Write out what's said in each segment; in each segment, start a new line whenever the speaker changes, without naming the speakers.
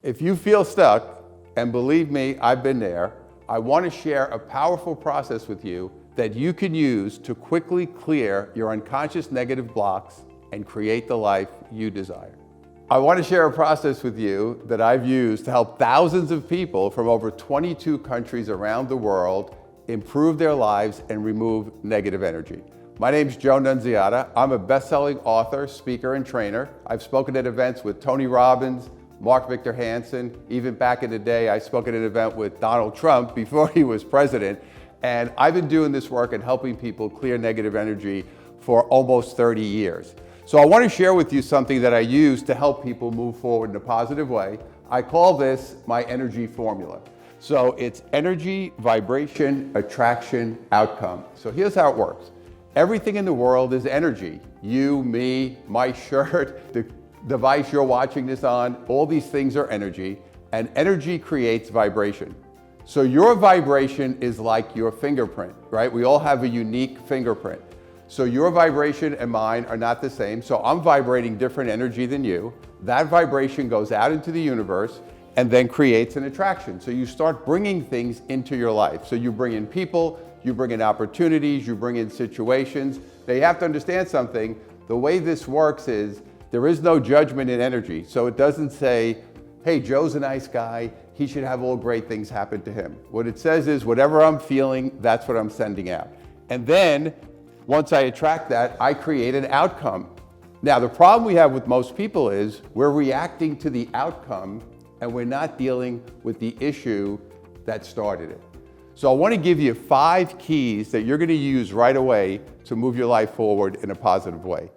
If you feel stuck, and believe me, I've been there, I want to share a powerful process with you that you can use to quickly clear your unconscious negative blocks and create the life you desire. I want to share a process with you that I've used to help thousands of people from over 22 countries around the world improve their lives and remove negative energy. My name's Joe Nunziata. I'm a best-selling author, speaker, and trainer. I've spoken at events with Tony Robbins, Mark Victor Hansen. Even back in the day, I spoke at an event with Donald Trump before he was president. And I've been doing this work and helping people clear negative energy for almost 30 years. So I want to share with you something that I use to help people move forward in a positive way. I call this my energy formula. So it's energy, vibration, attraction, outcome. So here's how it works. Everything in the world is energy. You, me, my shirt, the device you're watching this on, all these things are energy, and energy creates vibration. So your vibration is like your fingerprint, right? We all have a unique fingerprint. So your vibration and mine are not the same. So I'm vibrating different energy than you. That vibration goes out into the universe and then creates an attraction. So you start bringing things into your life. So you bring in people, you bring in opportunities, you bring in situations. Now you have to understand something. The way this works is there is no judgment in energy. So it doesn't say, hey, Joe's a nice guy, he should have all great things happen to him. What it says is whatever I'm feeling, that's what I'm sending out. And then once I attract that, I create an outcome. Now the problem we have with most people is we're reacting to the outcome and we're not dealing with the issue that started it. So I want to give you 5 keys that you're going to use right away to move your life forward in a positive way.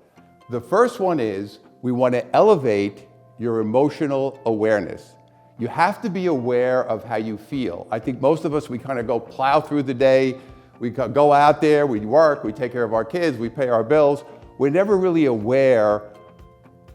The first one is we want to elevate your emotional awareness. You have to be aware of how you feel. I think most of us, we kind of go plow through the day. We go out there, we work, we take care of our kids, we pay our bills. We're never really aware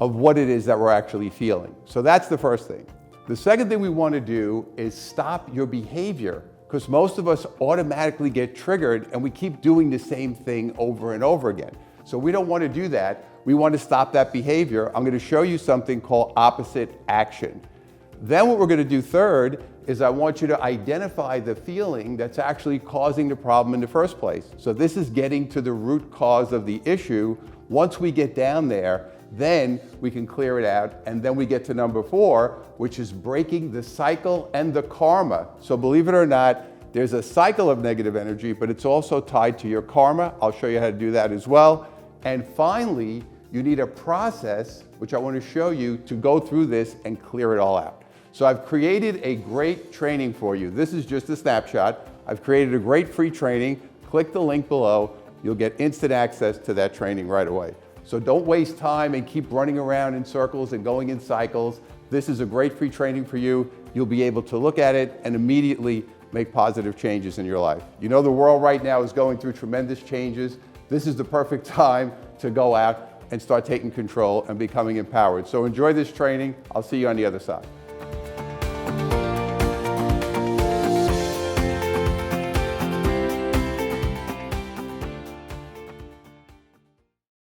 of what it is that we're actually feeling. So that's the first thing. The second thing we want to do is stop your behavior, because most of us automatically get triggered and we keep doing the same thing over and over again. So we don't want to do that. We want to stop that behavior. I'm going to show you something called opposite action. Then what we're going to do third is I want you to identify the feeling that's actually causing the problem in the first place. So this is getting to the root cause of the issue. Once we get down there, then we can clear it out. And then we get to number 4, which is breaking the cycle and the karma. So believe it or not, there's a cycle of negative energy, but it's also tied to your karma. I'll show you how to do that as well. And finally, you need a process, which I want to show you, to go through this and clear it all out. So I've created a great training for you. This is just a snapshot. I've created a great free training. Click the link below. You'll get instant access to that training right away. So don't waste time and keep running around in circles and going in cycles. This is a great free training for you. You'll be able to look at it and immediately make positive changes in your life. You know the world right now is going through tremendous changes. This is the perfect time to go out and start taking control and becoming empowered. So enjoy this training. I'll see you on the other side.